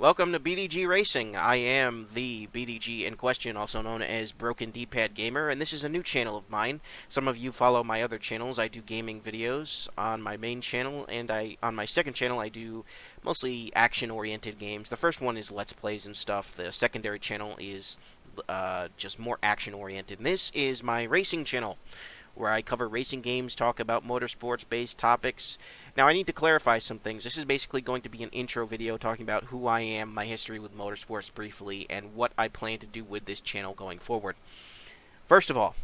Welcome to BDG Racing. I am the BDG in question, also known as Broken D-Pad Gamer, and this is a new channel of mine. Some of you follow my other channels. I do gaming videos on my main channel, and on my second channel I do mostly action-oriented games. The first one is Let's Plays and stuff. The secondary channel is just more action-oriented. And this is my racing channel, where I cover racing games, talk about motorsports-based topics. Now, I need to clarify some things. This is basically going to be an intro video talking about who I am, my history with motorsports briefly, and what I plan to do with this channel going forward. First of all,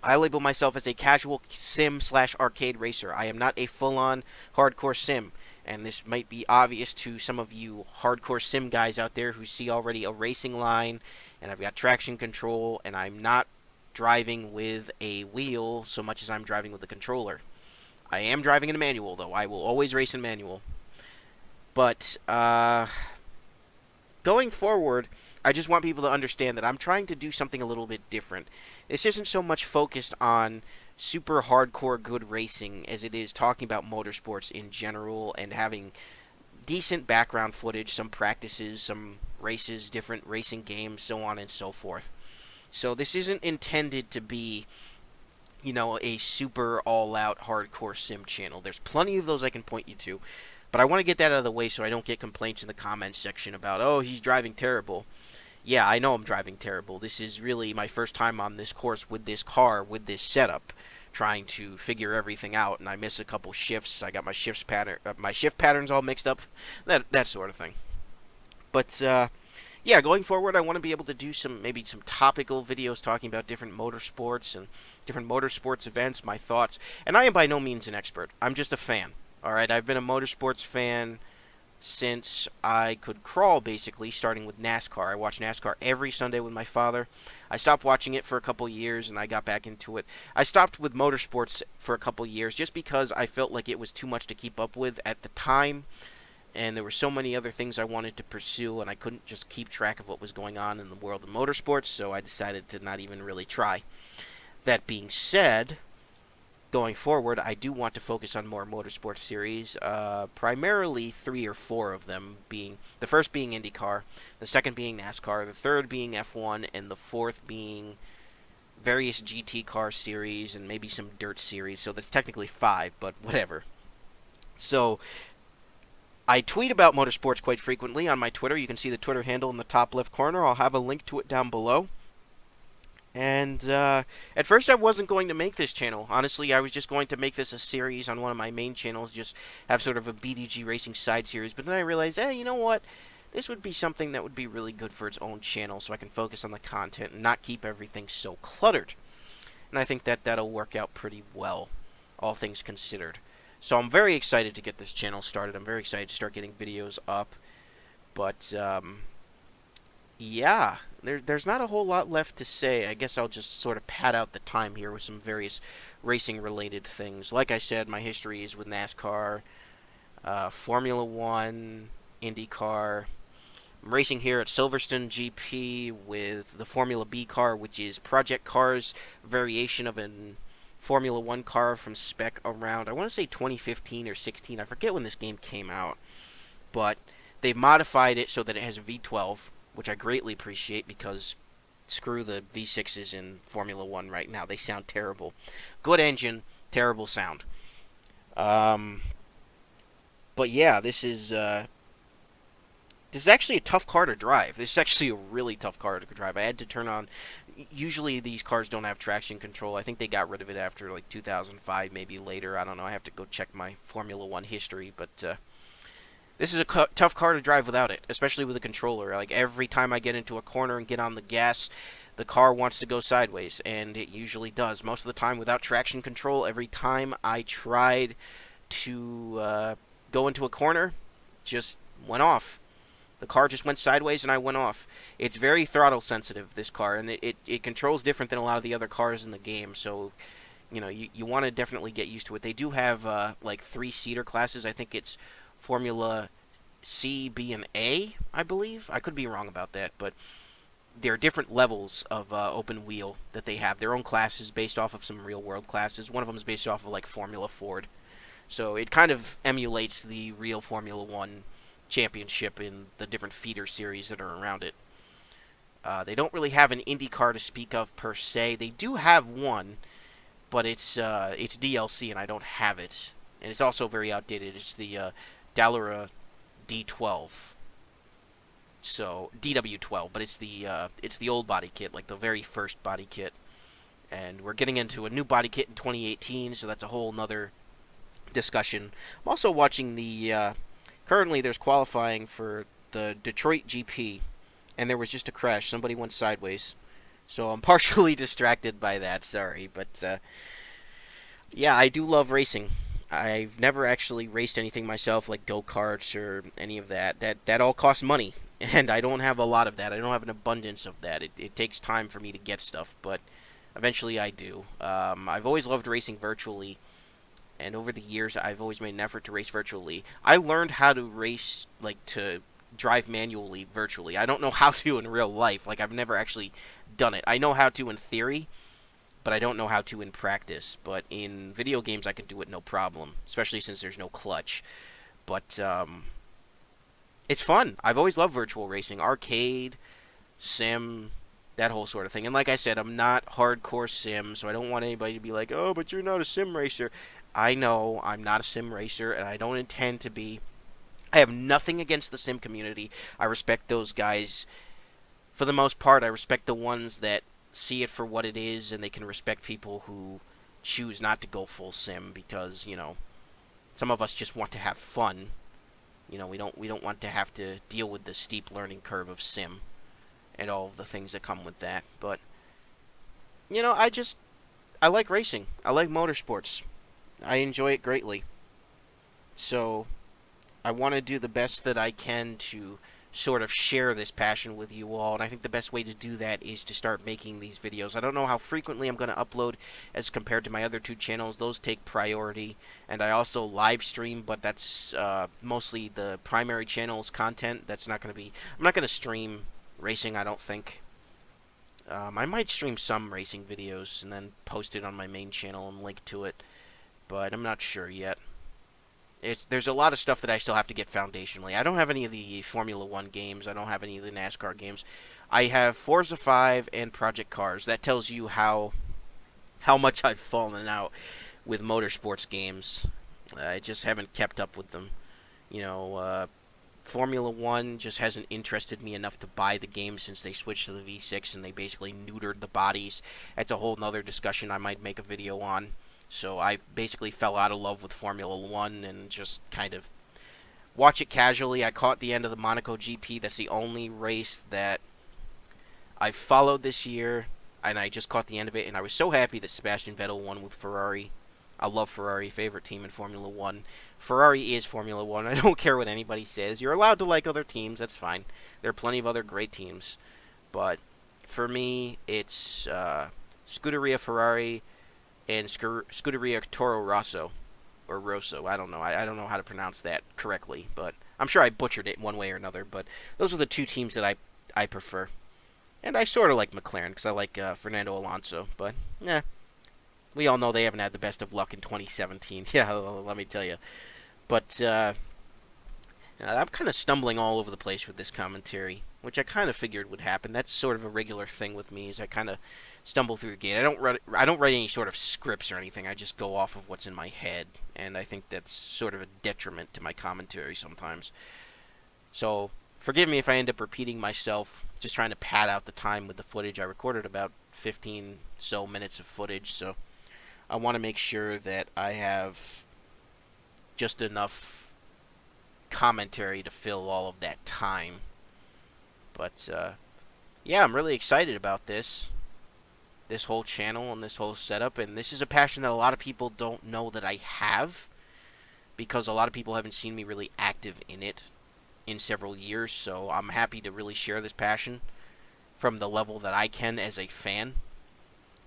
I label myself as a casual sim/arcade racer. I am not a full-on hardcore sim, and this might be obvious to some of you hardcore sim guys out there who see already a racing line, and I've got traction control, and I'm not driving with a wheel so much as I'm driving with a controller. I am driving in a manual, though. I will always race in manual. But, going forward, I just want people to understand that I'm trying to do something a little bit different. This isn't so much focused on super hardcore good racing as it is talking about motorsports in general and having decent background footage, some practices, some races, different racing games, so on and so forth. So this isn't intended to be, a super all-out hardcore sim channel. There's plenty of those I can point you to, but I want to get that out of the way so I don't get complaints in the comments section about, oh, he's driving terrible. Yeah, I know I'm driving terrible. This is really my first time on this course with this car, with this setup, trying to figure everything out, and I miss a couple shifts. I got my shift patterns all mixed up, that sort of thing. But yeah, going forward, I want to be able to do maybe some topical videos talking about different motorsports and different motorsports events, my thoughts. And I am by no means an expert. I'm just a fan. All right, I've been a motorsports fan since I could crawl, basically, starting with NASCAR. I watched NASCAR every Sunday with my father. I stopped watching it for a couple years, and I got back into it. I stopped with motorsports for a couple years just because I felt like it was too much to keep up with at the time, and there were so many other things I wanted to pursue, and I couldn't just keep track of what was going on in the world of motorsports, so I decided to not even really try. That being said, going forward, I do want to focus on more motorsports series, primarily 3 or 4 of them, being the first being IndyCar, the second being NASCAR, the third being F1, and the fourth being various GT car series and maybe some dirt series. So that's technically 5, but whatever. So I tweet about motorsports quite frequently on my Twitter. You can see the Twitter handle in the top left corner. I'll have a link to it down below. And at first I wasn't going to make this channel. Honestly, I was just going to make this a series on one of my main channels, just have sort of a BDG Racing side series. But then I realized, hey, you know what? This would be something that would be really good for its own channel so I can focus on the content and not keep everything so cluttered. And I think that that'll work out pretty well, all things considered. So I'm very excited to get this channel started. I'm very excited to start getting videos up. But, yeah, there's not a whole lot left to say. I guess I'll just sort of pad out the time here with some various racing-related things. Like I said, my history is with NASCAR, Formula 1, IndyCar. I'm racing here at Silverstone GP with the Formula B car, which is Project Car's variation of an Formula 1 car from spec around, I want to say 2015 or 16. I forget when this game came out. But they've modified it so that it has a V12, which I greatly appreciate because screw the V6s in Formula 1 right now. They sound terrible. Good engine, terrible sound. But yeah, this is actually a tough car to drive. This is actually a really tough car to drive. I had to turn on. Usually these cars don't have traction control. I think they got rid of it after like 2005, maybe later. I don't know. I have to go check my Formula 1 history, but this is a tough car to drive without it, especially with a controller. Like, every time I get into a corner and get on the gas, the car wants to go sideways, and it usually does. Most of the time without traction control, every time I tried to go into a corner, just went off. The car just went sideways and I went off. It's very throttle sensitive, this car, and it controls different than a lot of the other cars in the game, so you want to definitely get used to it. They do have like 3-seater classes. I think it's Formula C, B, and A, I believe. I could be wrong about that, but there are different levels of open wheel that they have. Their own classes based off of some real-world classes. One of them is based off of like Formula Ford. So it kind of emulates the real Formula 1 championship in the different feeder series that are around it. They don't really have an IndyCar to speak of per se. They do have one, but it's DLC and I don't have it, and it's also very outdated. It's the Dallara D12, so DW12, but it's the old body kit, like the very first body kit. And we're getting into a new body kit in 2018, so that's a whole nother discussion. I'm also watching currently there's qualifying for the Detroit GP, and there was just a crash. Somebody went sideways. So I'm partially distracted by that, sorry. But yeah, I do love racing. I've never actually raced anything myself, like go-karts or any of that. That all costs money, and I don't have a lot of that. I don't have an abundance of that. It takes time for me to get stuff, but eventually I do. I've always loved racing virtually, and over the years I've always made an effort to race virtually. I learned how to race, like to drive manually virtually. I don't know how to in real life. Like I've never actually done it. I know how to in theory, but I don't know how to in practice. But in video games I can do it no problem, especially since there's no clutch. But it's fun. I've always loved virtual racing, arcade, sim, that whole sort of thing. And like I said, I'm not hardcore sim, so I don't want anybody to be like, "Oh, but you're not a sim racer." I know I'm not a sim racer, and I don't intend to be. I have nothing against the sim community. I respect those guys. For the most part, I respect the ones that see it for what it is, and they can respect people who choose not to go full sim because, some of us just want to have fun. We don't want to have to deal with the steep learning curve of sim and all of the things that come with that. But I like racing. I like motorsports. I enjoy it greatly. So I want to do the best that I can to sort of share this passion with you all, and I think the best way to do that is to start making these videos. I don't know how frequently I'm going to upload as compared to my other two channels. Those take priority, and I also live stream, but that's mostly the primary channel's content. That's not going to be... I'm not going to stream racing, I don't think. I might stream some racing videos and then post it on my main channel and link to it, but I'm not sure yet. There's a lot of stuff that I still have to get foundationally. I don't have any of the Formula 1 games. I don't have any of the NASCAR games. I have Forza 5 and Project Cars. That tells you how much I've fallen out with motorsports games. I just haven't kept up with them. Formula 1 just hasn't interested me enough to buy the game since they switched to the V6 and they basically neutered the bodies. That's a whole nother discussion I might make a video on. So I basically fell out of love with Formula 1 and just kind of watch it casually. I caught the end of the Monaco GP. That's the only race that I followed this year, and I just caught the end of it, and I was so happy that Sebastian Vettel won with Ferrari. I love Ferrari, favorite team in Formula 1. Ferrari is Formula 1. I don't care what anybody says. You're allowed to like other teams, that's fine. There are plenty of other great teams. But for me, it's Scuderia Ferrari and Scuderia Toro Rosso, or Rosso, I don't know. I don't know how to pronounce that correctly, but I'm sure I butchered it one way or another. But those are the two teams that I prefer. And I sort of like McLaren, because I like Fernando Alonso, but, we all know they haven't had the best of luck in 2017. Yeah, let me tell you. But I'm kind of stumbling all over the place with this commentary, which I kind of figured would happen. That's sort of a regular thing with me, is I kind of stumble through the gate. I don't write any sort of scripts or anything. I just go off of what's in my head, and I think that's sort of a detriment to my commentary sometimes. So forgive me if I end up repeating myself, just trying to pad out the time with the footage. I recorded about 15 so minutes of footage, so I want to make sure that I have just enough commentary to fill all of that time. But yeah, I'm really excited about this whole channel and this whole setup, and this is a passion that a lot of people don't know that I have, because a lot of people haven't seen me really active in it in several years. So I'm happy to really share this passion from the level that I can as a fan,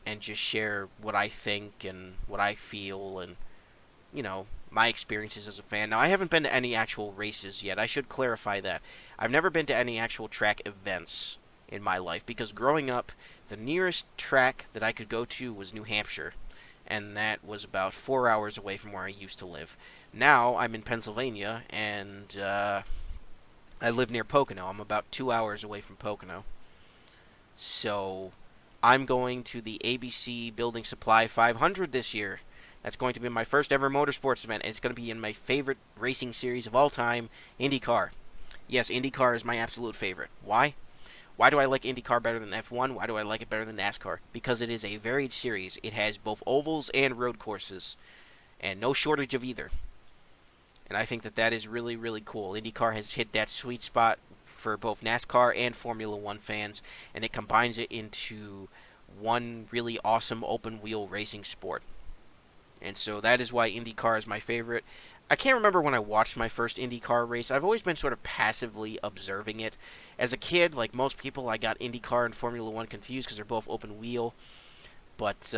and just share what I think and what I feel, and my experiences as a fan. Now, I haven't been to any actual races yet. I should clarify that. I've never been to any actual track events in my life, because growing up, the nearest track that I could go to was New Hampshire, and that was about 4 hours away from where I used to live. Now, I'm in Pennsylvania, and I live near Pocono. I'm about 2 hours away from Pocono. So I'm going to the ABC Building Supply 500 this year. That's going to be my first ever motorsports event, and it's going to be in my favorite racing series of all time, IndyCar. Yes, IndyCar is my absolute favorite. Why? Why do I like IndyCar better than F1? Why do I like it better than NASCAR? Because it is a varied series. It has both ovals and road courses, and no shortage of either. And I think that that is really, really cool. IndyCar has hit that sweet spot for both NASCAR and Formula One fans, and it combines it into one really awesome open wheel racing sport. And so that is why IndyCar is my favorite. I can't remember when I watched my first IndyCar race. I've always been sort of passively observing it. As a kid, like most people, I got IndyCar and Formula One confused because they're both open wheel. But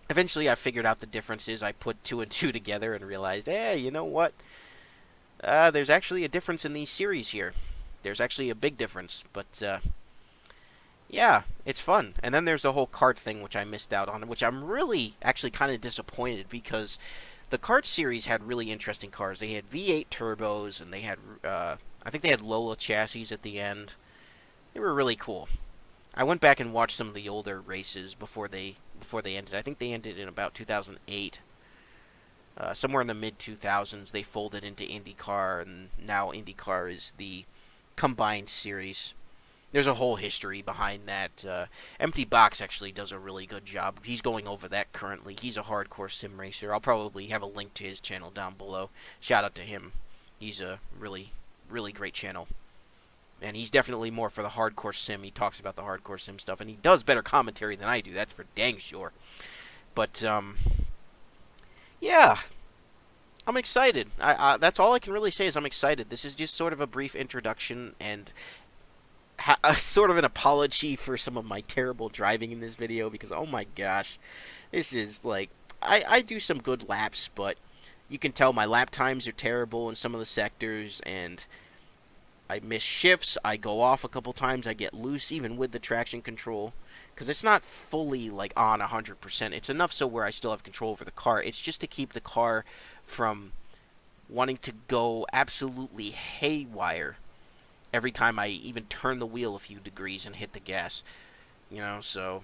eventually I figured out the differences. I put two and two together and realized, hey, you know what? There's actually a difference in these series here. There's actually a big difference. But yeah, it's fun. And then there's the whole kart thing, which I missed out on, which I'm really actually kind of disappointed because the kart series had really interesting cars. They had V8 turbos, and they had, I think they had Lola chassis at the end. They were really cool. I went back and watched some of the older races before they ended. I think they ended in about 2008. Somewhere in the mid 2000s, they folded into IndyCar, and now IndyCar is the combined series. There's a whole history behind that. Empty Box actually does a really good job. He's going over that currently. He's a hardcore sim racer. I'll probably have a link to his channel down below. Shout out to him. He's a really, really great channel. And he's definitely more for the hardcore sim. He talks about the hardcore sim stuff, and he does better commentary than I do. That's for dang sure. But, yeah, I'm excited. That's all I can really say is I'm excited. This is just sort of a brief introduction and sort of an apology for some of my terrible driving in this video because, oh my gosh, this is like, I do some good laps, but you can tell my lap times are terrible in some of the sectors, and I miss shifts, I go off a couple times, I get loose even with the traction control, because it's not fully like on 100%. It's enough so where I still have control over the car. It's just to keep the car from wanting to go absolutely haywire every time I even turn the wheel a few degrees and hit the gas. So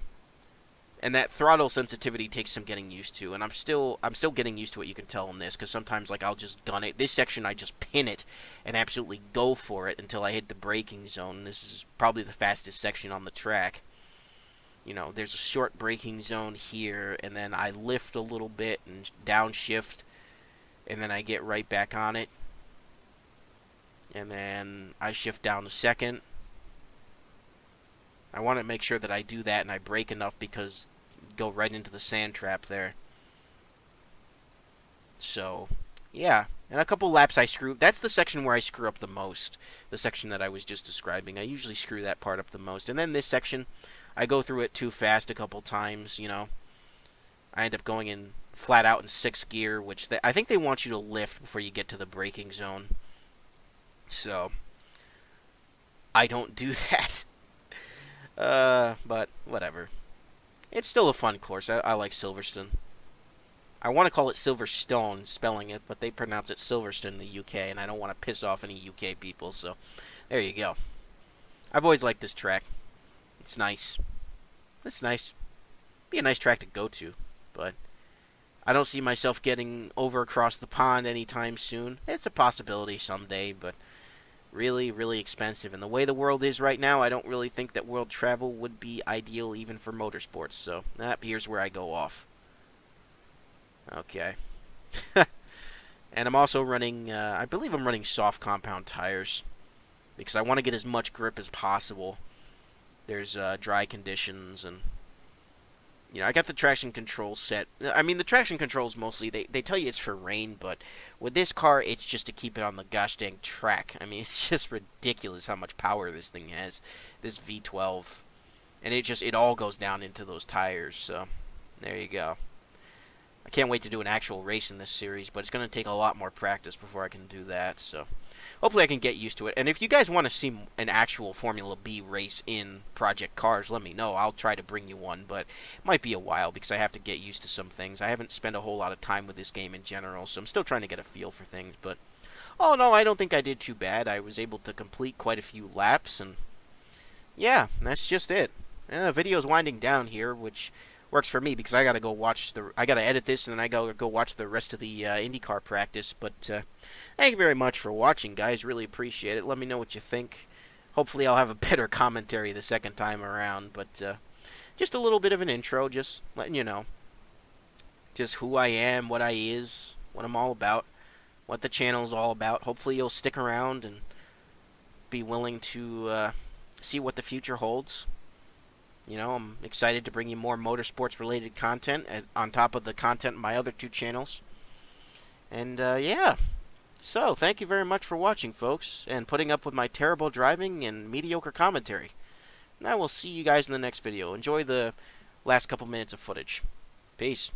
and that throttle sensitivity takes some getting used to, and I'm still getting used to it. You can tell in this because sometimes like I'll just gun it. This section I just pin it and absolutely go for it until I hit the braking zone. This is probably the fastest section on the track. There's a short braking zone here, and then I lift a little bit and downshift, and then I get right back on it, and then I shift down to second. I want to make sure that I do that and I brake enough because go right into the sand trap there. So, yeah. And a couple laps I screw. That's the section where I screw up the most. The section that I was just describing. I usually screw that part up the most. And then this section, I go through it too fast a couple times, I end up going in flat out in 6th gear, which I think they want you to lift before you get to the braking zone. So, I don't do that. But whatever. It's still a fun course. I like Silverstone. I want to call it Silverstone, spelling it, but they pronounce it Silverstone in the UK, and I don't want to piss off any UK people, so there you go. I've always liked this track. It's nice. It's nice. Be a nice track to go to, but I don't see myself getting over across the pond anytime soon. It's a possibility someday, but really, really expensive. And the way the world is right now, I don't really think that world travel would be ideal even for motorsports. So, here's where I go off. Okay. And I'm also running, I believe I'm running soft compound tires, because I want to get as much grip as possible. There's dry conditions, and I got the traction control set. I mean, the traction controls mostly, they tell you it's for rain, but with this car, it's just to keep it on the gosh dang track. I mean, it's just ridiculous how much power this thing has, this V12. And it all goes down into those tires, so there you go. I can't wait to do an actual race in this series, but it's going to take a lot more practice before I can do that, so hopefully I can get used to it. And if you guys want to see an actual Formula B race in Project Cars, let me know. I'll try to bring you one, but it might be a while because I have to get used to some things. I haven't spent a whole lot of time with this game in general, so I'm still trying to get a feel for things, but Oh no, I don't think I did too bad. I was able to complete quite a few laps, and yeah, that's just it. And the video's winding down here, which works for me because I gotta go watch the. I gotta edit this, and then I gotta go watch the rest of the IndyCar practice. But thank you very much for watching, guys. Really appreciate it. Let me know what you think. Hopefully, I'll have a better commentary the second time around. But just a little bit of an intro, just letting you know, just who I am, what I is, what I'm all about, what the channel's all about. Hopefully, you'll stick around and be willing to see what the future holds. You know, I'm excited to bring you more motorsports related content on top of the content in my other two channels. And yeah, so thank you very much for watching, folks, and putting up with my terrible driving and mediocre commentary. And I will see you guys in the next video. Enjoy the last couple minutes of footage. Peace.